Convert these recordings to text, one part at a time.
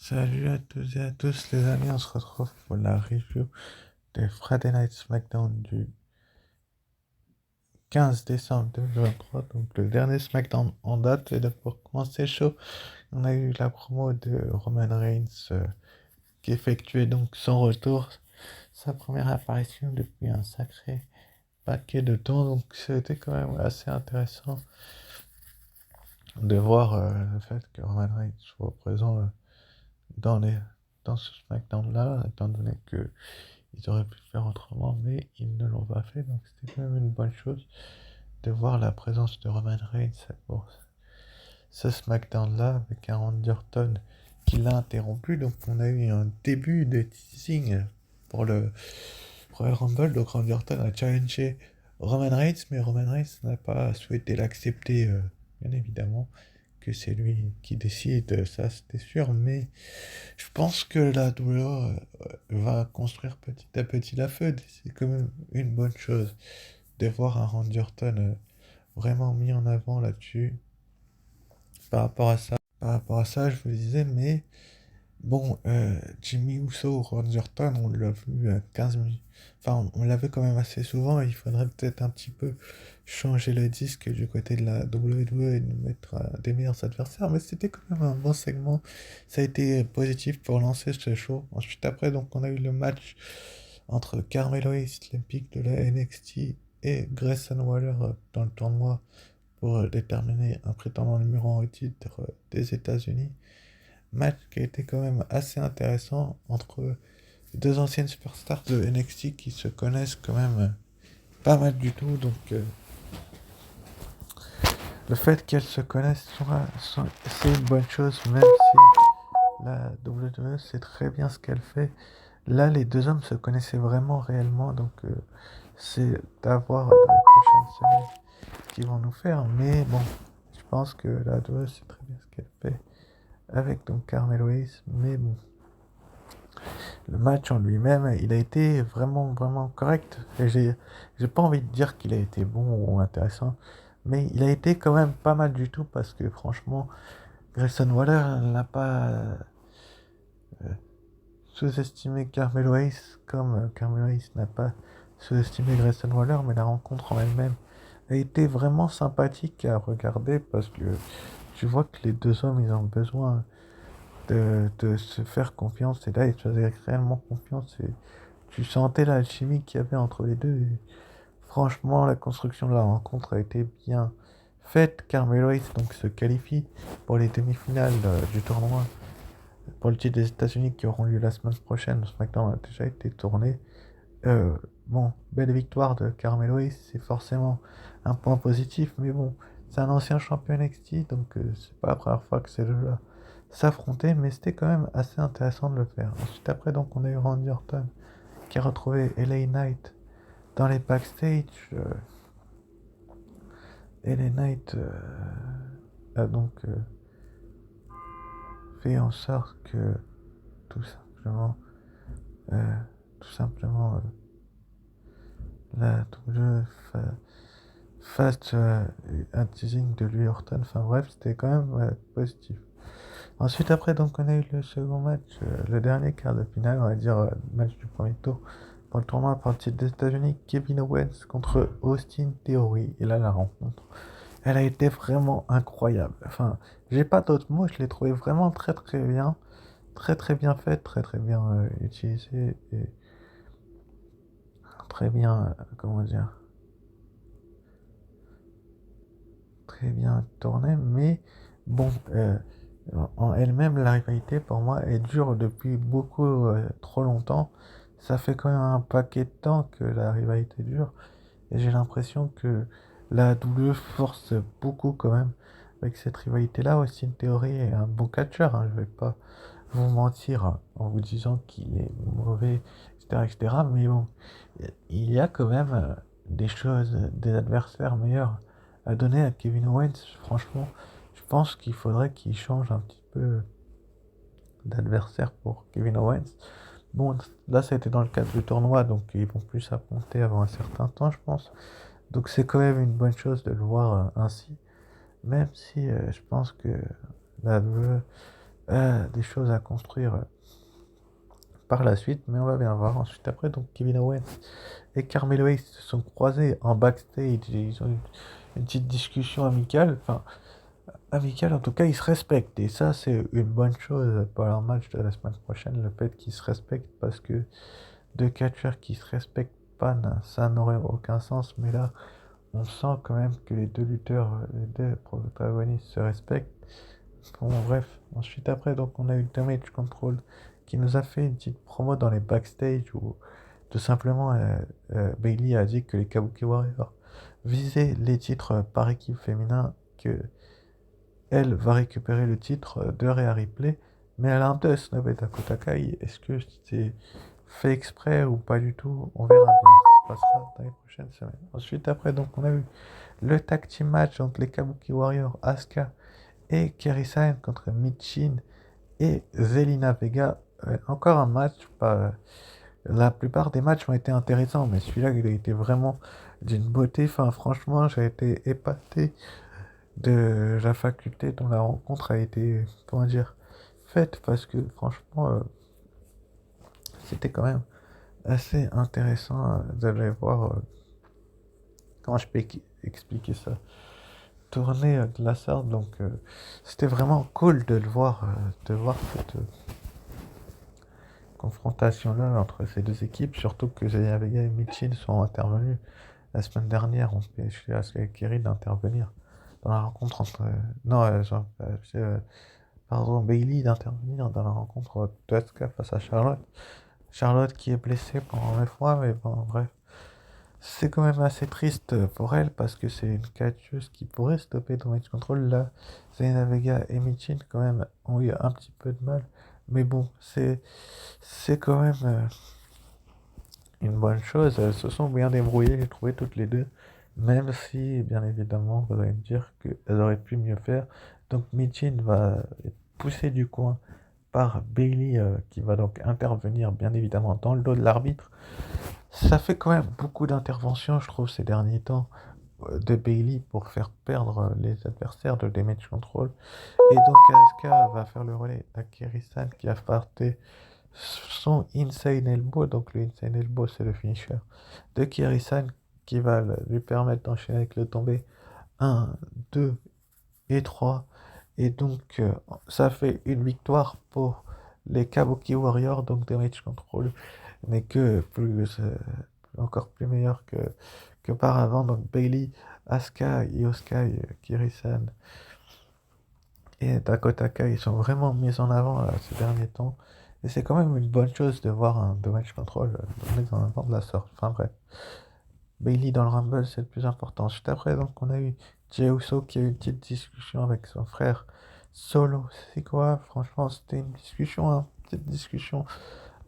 Salut à toutes et à tous les amis, on se retrouve pour la review des Friday Night SmackDown du 15 décembre 2023, donc le dernier SmackDown en date. Et donc pour commencer le show, on a eu la promo de Roman Reigns qui effectuait donc son retour, sa première apparition depuis un sacré paquet de temps, donc c'était quand même assez intéressant de voir le fait que Roman Reigns soit présent dans les, dans ce SmackDown-là, étant donné que ils auraient pu le faire autrement, mais ils ne l'ont pas fait, donc c'était quand même une bonne chose de voir la présence de Roman Reigns pour ce SmackDown-là avec un Randy Orton qui l'a interrompu. Donc on a eu un début de teasing pour le Royal Rumble. Donc Randy Orton a challengé Roman Reigns, mais Roman Reigns n'a pas souhaité l'accepter, bien évidemment que c'est lui qui décide, ça c'était sûr, mais je pense que la WWE va construire petit à petit la feud. C'est quand même une bonne chose de voir un Randy Orton vraiment mis en avant là-dessus. Par rapport à ça, je vous disais, mais bon, Jimmy Uso, Randy Orton, on l'a vu 15 minutes. Enfin, on l'a vu quand même assez souvent. Il faudrait peut-être un petit peu changer le disque du côté de la WWE et nous mettre des meilleurs adversaires. Mais c'était quand même un bon segment. Ça a été positif pour lancer ce show. Ensuite, après, donc, on a eu le match entre Carmelo Hayes, le pic de la NXT, et Grayson Waller dans le tournoi pour déterminer un prétendant numéro 1 au titre des États-Unis. Match qui a été quand même assez intéressant entre deux anciennes superstars de NXT qui se connaissent quand même pas mal du tout. Donc le fait qu'elles se connaissent, c'est une bonne chose, même si la WWE sait très bien ce qu'elle fait. Là, les deux hommes se connaissaient vraiment réellement, donc c'est d'avoir dans les prochaines semaines qu'ils vont nous faire. Mais bon, je pense que la WWE sait très bien ce qu'elle fait avec donc Carmelo Hayes. Mais bon, le match en lui-même, il a été vraiment, vraiment correct. Et j'ai pas envie de dire qu'il a été bon ou intéressant, mais il a été quand même pas mal du tout parce que franchement, Grayson Waller n'a pas sous-estimé Carmelo Hayes comme Carmelo Hayes n'a pas sous-estimé Grayson Waller, mais la rencontre en elle-même a été vraiment sympathique à regarder parce que tu vois que les deux hommes, ils ont besoin de se faire confiance et là, ils se faisaient réellement confiance et tu sentais l'alchimie qu'il y avait entre les deux. Et franchement, la construction de la rencontre a été bien faite. Carmelo Hayes donc se qualifie pour les demi-finales du tournoi pour le titre des États-Unis qui auront lieu la semaine prochaine. SmackDown a déjà été tourné. Bon, belle victoire de Carmelo Hayes, c'est forcément un point positif, mais bon, c'est un ancien champion NXT, donc c'est pas la première fois que ces deux-là s'affrontaient, mais c'était quand même assez intéressant de le faire. Ensuite, après, donc, on a eu Randy Orton qui a retrouvé LA Knight dans les backstage. LA Knight a donc fait en sorte que tout simplement, euh, tout simplement, la WWE fasse un teasing de lui Orton. Enfin bref, c'était quand même positif. Ensuite, après, donc, on a eu le second match, le dernier quart de finale, on va dire, match du premier tour pour le tournoi à partir des États-Unis. Kevin Owens contre Austin Theory. Et là, la rencontre, elle a été vraiment incroyable. Enfin, j'ai pas d'autres mots, je l'ai trouvé vraiment très très bien. Très très bien faite, très très bien utilisée et très bien, comment dire, très bien tournée. Mais bon, en elle-même, la rivalité pour moi, elle dure depuis beaucoup trop longtemps. Ça fait quand même un paquet de temps que la rivalité dure. Et j'ai l'impression que la WWE force beaucoup quand même avec cette rivalité-là. Aussi, une théorie est un bon catcheur, hein, je vais pas vous mentir en vous disant qu'il est mauvais, etc., etc. Mais bon, il y a quand même des choses, des adversaires meilleurs à donner à Kevin Owens. Franchement, je pense qu'il faudrait qu'il change un petit peu d'adversaire pour Kevin Owens. Bon, là, ça a été dans le cadre du tournoi, donc ils vont plus s'affronter avant un certain temps, je pense. Donc c'est quand même une bonne chose de le voir ainsi, même si je pense que la WWE des choses à construire par la suite, mais on va bien voir. Ensuite, après, donc Kevin Owens et Carmelo Hayes se sont croisés en backstage et ils ont eu une petite discussion amicale. Enfin, amicale, en tout cas, ils se respectent. Et ça, c'est une bonne chose pour leur match de la semaine prochaine, le fait qu'ils se respectent, parce que deux catcheurs qui se respectent pas, ça n'aurait aucun sens. Mais là, on sent quand même que les deux lutteurs, les deux protagonistes se respectent. Bon, bref. Ensuite, après, donc, on a eu Damage Control qui nous a fait une petite promo dans les backstage où tout simplement Bailey a dit que les Kabuki Warriors visaient les titres par équipe féminin, que elle va récupérer le titre de Rhea Ripley, mais elle a un peu snobé Dakota Kai. Est-ce que c'est fait exprès ou pas du tout? On verra bien. Ça se passera dans les prochaines semaines. Ensuite, après, donc, on a eu le tag team match entre les Kabuki Warriors, Asuka et Kairi Sane contre Michin et Zelina Vega. Encore un match, pas... La plupart des matchs ont été intéressants, mais celui-là, il a été vraiment d'une beauté. Enfin, franchement, j'ai été épaté de la faculté dont la rencontre a été, comment dire, faite, parce que franchement, c'était quand même assez intéressant d'aller voir, comment je peux expliquer ça, tourner de la sorte. Donc, c'était vraiment cool de voir cette confrontation-là entre ces deux équipes, surtout que Zelina Vega et Michin sont intervenus la semaine dernière. On empêché Asuka et Kerry d'intervenir dans la rencontre entre... non, pardon, Bailey d'intervenir dans la rencontre d'Asuka face à Charlotte. Charlotte qui est blessée pendant 9 mois, mais bon, bref. C'est quand même assez triste pour elle parce que c'est une catcheuse qui pourrait stopper Damage Control. Là, Zelina Vega et Michin quand même ont eu un petit peu de mal. Mais bon, c'est quand même une bonne chose. Elles se sont bien débrouillées, j'ai trouvé toutes les deux. Même si, bien évidemment, vous allez me dire qu'elles auraient pu mieux faire. Donc Michin va être poussé du coin par Bailey qui va donc intervenir bien évidemment dans le dos de l'arbitre. Ça fait quand même beaucoup d'interventions, je trouve, ces derniers temps de Bailey pour faire perdre les adversaires de Damage Control. Et donc Asuka va faire le relais à Kairi-San qui a porté son Insane Elbow. Donc le Insane Elbow, c'est le finisher de Kairi-San qui va lui permettre d'enchaîner avec le tombé 1, 2 et 3. Et donc ça fait une victoire pour les Kabuki Warriors. Donc Damage Control n'est que plus, encore plus meilleur qu'auparavant. Donc Bailey, Asuka, Io Sky, Kairi-San et Dakota Kai, ils sont vraiment mis en avant ces derniers temps. Et c'est quand même une bonne chose de voir un Damage Control mis en avant de la sorte. Enfin bref. Bailey dans le Rumble, c'est le plus important. Juste après, donc, on a eu Jey Uso qui a eu une petite discussion avec son frère Solo. C'est quoi? Franchement, c'était une discussion, hein, petite discussion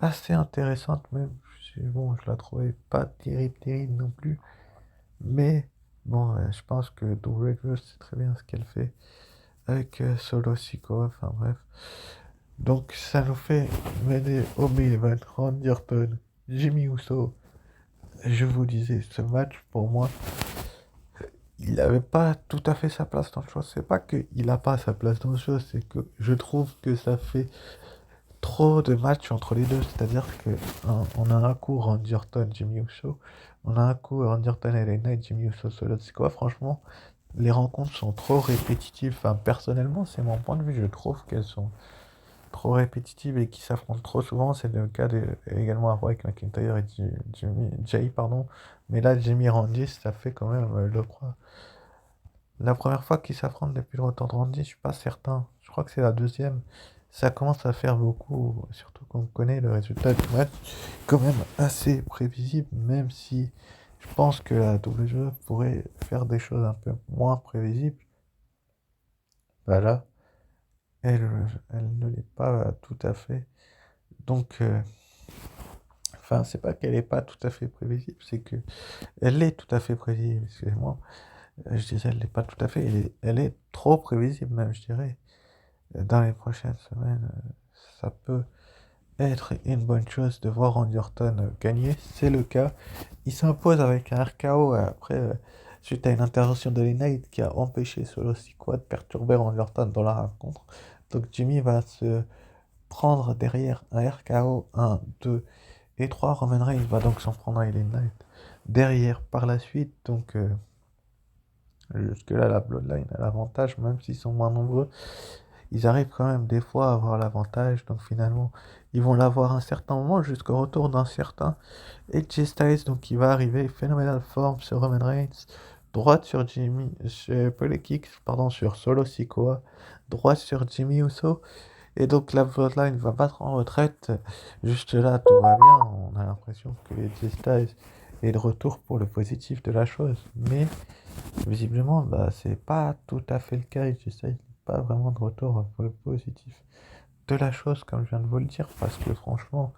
assez intéressante, même. Bon, je la trouvais pas terrible, terrible non plus. Mais bon, je pense que Drew Rose sait très bien ce qu'elle fait avec Solo Sikoa. Enfin bref. Donc, ça nous fait mener au main event Randy Orton, Jimmy Uso. Je vous disais, ce match, pour moi, il n'avait pas tout à fait sa place dans le show. C'est pas qu'il n'a pas sa place dans le show, c'est que je trouve que ça fait trop de matchs entre les deux. C'est-à-dire que on a un coup Randy Orton, Jimmy Uso, on a un coup Randy Orton et Knight, Jimmy Uso, Solo. C'est quoi, franchement, les rencontres sont trop répétitives. Enfin, personnellement, c'est mon point de vue. Je trouve qu'elles sont trop répétitives et qui s'affrontent trop souvent. C'est le cas également avec McIntyre et Jay, pardon. Mais là, Jimmy Randy, ça fait quand même, je crois, la première fois qu'ils s'affrontent depuis le retour de Randy, je suis pas certain. Je crois que c'est la deuxième. Ça commence à faire beaucoup, surtout qu'on connaît le résultat du match, quand même assez prévisible, même si je pense que la WWE pourrait faire des choses un peu moins prévisibles. Voilà, elle ne l'est pas tout à fait. Donc, enfin, c'est pas qu'elle n'est pas tout à fait prévisible, c'est que elle est tout à fait prévisible, excusez-moi. Je disais, elle n'est pas tout à fait, elle est trop prévisible même, je dirais. Dans les prochaines semaines, ça peut être une bonne chose de voir Randy Orton gagner. C'est le cas. Il s'impose avec un RKO après, suite à une intervention de Knight qui a empêché Solo Sikoa de perturber Randy Orton dans la rencontre. Donc Jimmy va se prendre derrière un RKO 1, 2 et 3. Roman Reigns va donc s'en prendre à LA Knight derrière par la suite. Donc jusque-là, la Bloodline a l'avantage, même s'ils sont moins nombreux. Ils arrivent quand même des fois à avoir l'avantage. Donc finalement, ils vont l'avoir à un certain moment jusqu'au retour d'un certain AJ Styles. Donc il va arriver, phénoménal forme sur Roman Reigns. Droite sur Jimmy, sur Kicks, pardon, sur Solo Sikoa. Droite sur Jimmy Uso. Et donc la Bloodline va battre en retraite. Juste là, tout va bien. On a l'impression que AJ Styles est de retour pour le positif de la chose. Mais visiblement, bah, c'est pas tout à fait le cas. AJ Styles n'est pas vraiment de retour pour le positif de la chose, comme je viens de vous le dire. Parce que franchement,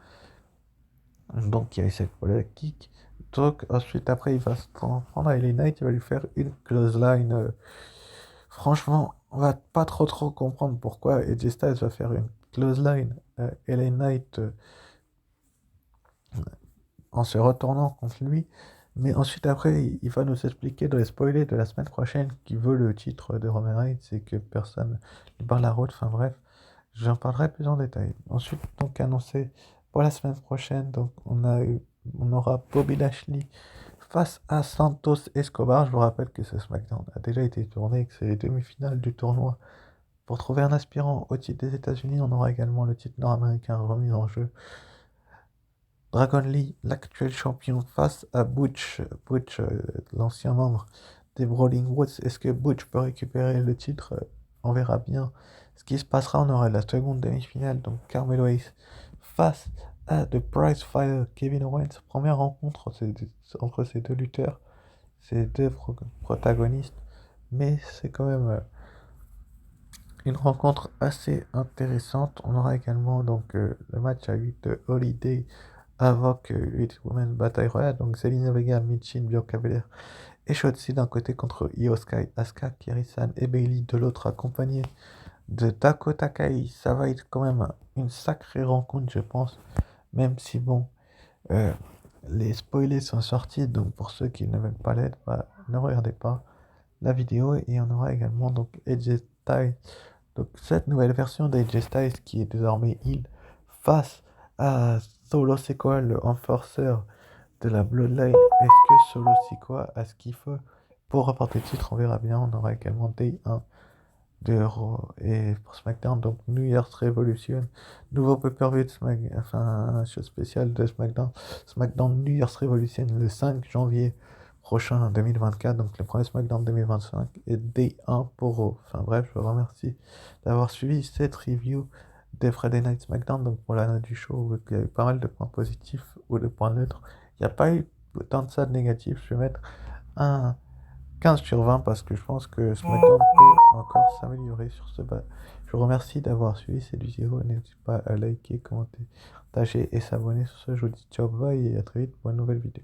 donc il y a eu cette kick. Donc ensuite, après, il va se prendre à LA Knight. Il va lui faire une close line. Franchement, on va pas trop comprendre pourquoi AJ Styles va faire une close line LA Knight en se retournant contre lui. Mais ensuite, après, il va nous expliquer dans les spoilers de la semaine prochaine qui veut le titre de Roman Reigns et que personne ne barre la route. Enfin bref, j'en parlerai plus en détail. Ensuite, donc annoncé pour la semaine prochaine, donc on aura Bobby Lashley face à Santos Escobar. Je vous rappelle que ce SmackDown a déjà été tourné et que c'est les demi-finales du tournoi. Pour trouver un aspirant au titre des États-Unis, on aura également le titre nord-américain remis en jeu. Dragon Lee, l'actuel champion, face à Butch, l'ancien membre des Brawling Woods. Est-ce que Butch peut récupérer le titre? On verra bien ce qui se passera. On aura la seconde demi-finale, donc Carmelo Hayes face à The Prize Fire, Kevin Owens. Première rencontre entre ces deux lutteurs, ces deux protagonistes, mais c'est quand même une rencontre assez intéressante. On aura également donc le match à 8 de Holiday avec 8 Women's Battle Royale, donc Zelina Vega, Michin, Bianca Belair et Shotzi d'un côté contre Io Sky, Asuka, Kiri-san et Bayley de l'autre, accompagné de Dakota Kai. Ça va être quand même une sacrée rencontre, je pense, même si bon, euh, les spoilers sont sortis, donc pour ceux qui ne veulent pas l'être, bah, ne regardez pas la vidéo. Et on aura également donc AJ Styles, donc cette nouvelle version d'AJ Styles qui est désormais heel face à Solo Sikoa, le enforceur de la Bloodline. Est-ce que Solo Sikoa a ce qu'il faut pour remporter le titre? On verra bien. On aura également Day 1 de Raw et pour SmackDown, donc New Year's Revolution, nouveau pay-per-view de enfin un show spécial de SmackDown, SmackDown New Year's Revolution le 5 janvier prochain 2024, donc le premier SmackDown 2025 et Day 1 pour Raw. Enfin bref, je vous remercie d'avoir suivi cette review des Friday Night SmackDown. Donc pour la note du show, il y a eu pas mal de points positifs ou de points neutres. Il n'y a pas eu tant de ça de négatif. Je vais mettre un 15 sur 20 parce que je pense que SmackDown peut encore s'améliorer sur ce bas. Je vous remercie d'avoir suivi cette vidéo. N'hésitez pas à liker, commenter, partager et s'abonner. Sur ce, je vous dis ciao, bye et à très vite pour une nouvelle vidéo.